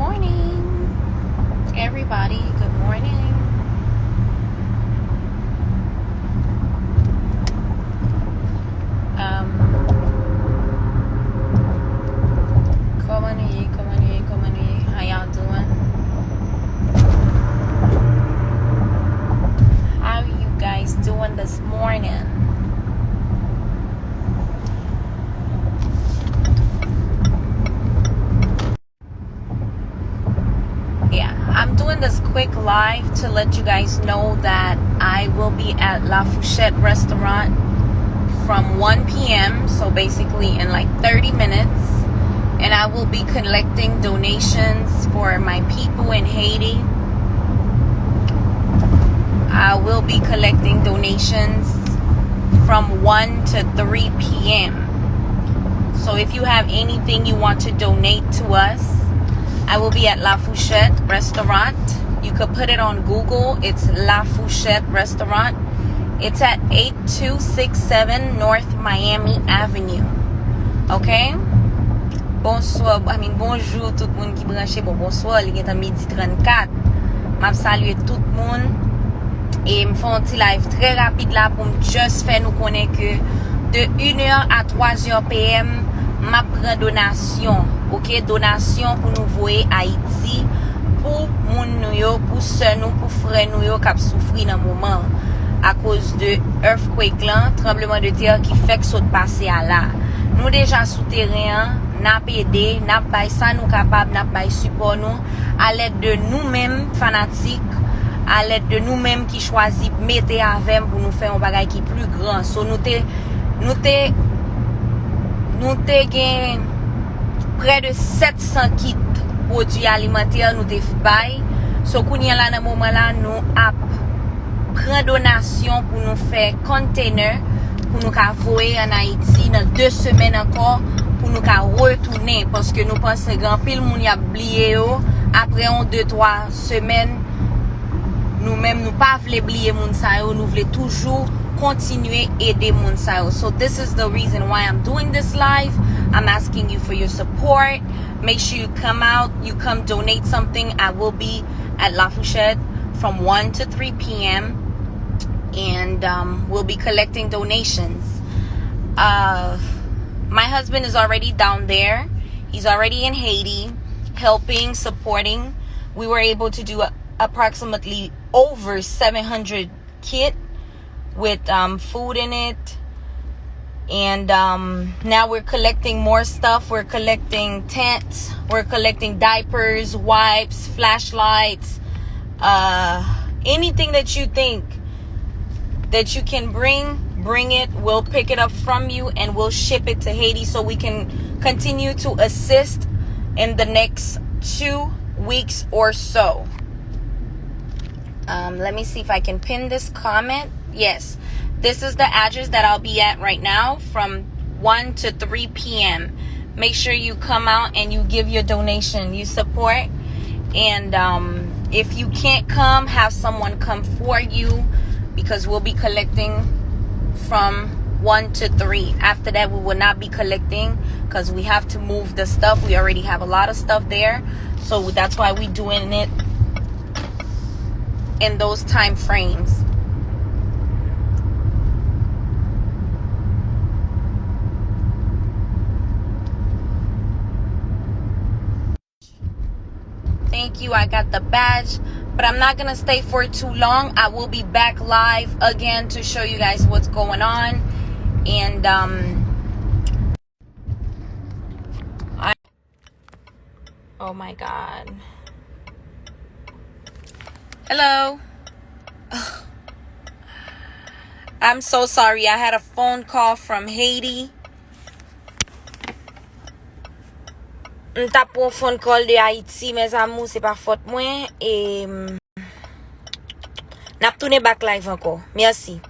morning, everybody. Good morning. Comment. How y'all doing? How are you guys doing this morning? Yeah, I'm doing this quick live to let you guys know that I will be at La Fourchette restaurant from 1 p.m. So basically in like 30 minutes. And I will be collecting donations for my people in Haiti. I will be collecting donations from 1 to 3 p.m. So if you have anything you want to donate to us, I will be at La Fourchette restaurant. You could put it on Google. It's La Fourchette restaurant. It's at 8267 North Miami Avenue. Okay? Bonsoir, bonjour tout le monde qui branche. Bonsoir, il est à midi 34. M'a salué tout le monde. Et me fais un petit live très rapide là pour me juste faire nous connaître que de 1h à 3h PM, m'a prend donation. Ok, donation pour nous voyer Haïti. Pour moun nou yo, pour sœur nous, pour frère nous yo qui souffrir dans moment. À cause de earthquake là, tremblement de terre qui fait que saute passer à là. Nous déjà sous terrain, n'a aidé, n'a pas ça nous capable, n'a pas support nous à l'aide de nous-mêmes fanatiques, à l'aide de nous-mêmes qui choisit mettre avec pour nous faire un bagage qui est plus grand. So nous te gain près de 700 kits produits alimentaires nous te bail. So kounya là dans moment là nous a prend donation pour nous faire container pour nous voyer en Haïti dans 2 semaines encore pour nous retourner parce que nous pensons grand pile moun y a oublié après 2-3 semaines nous-mêmes nous pas voulons oublier moun sa yo, nous voulons toujours continuer aider moun sa yo. So this is the reason why I'm doing this live. I'm asking you for your support. Make sure you come out, you come donate something. I will be at La Fourchette from 1 to 3 p.m. and we'll be collecting donations. My husband is already down there. He's already in Haiti, helping, supporting. We were able to do approximately over 700 kit with food in it. And now we're collecting more stuff. We're collecting tents. We're collecting diapers, wipes, flashlights, anything that you think that you can bring it. We'll pick it up from you and we'll ship it to Haiti so we can continue to assist in the next 2 weeks or so. Let me see if I can pin this comment. Yes, this is the address that I'll be at right now from 1 to 3 p.m. Make sure you come out and you give your donation, you support. And if you can't come, have someone come for you, because we'll be collecting from 1 to 3. After that, we will not be collecting because we have to move the stuff. We already have a lot of stuff there. So that's why we're doing it in those time frames. Thank you. I got the badge. But I'm not going to stay for too long. I will be back live again to show you guys what's going on. And oh my God. Hello. I'm so sorry. I had a phone call from Haiti. M'ta pour un phone call de Haïti, mes amours, c'est pas faute moi. Et n'a tourné back live encore. Merci.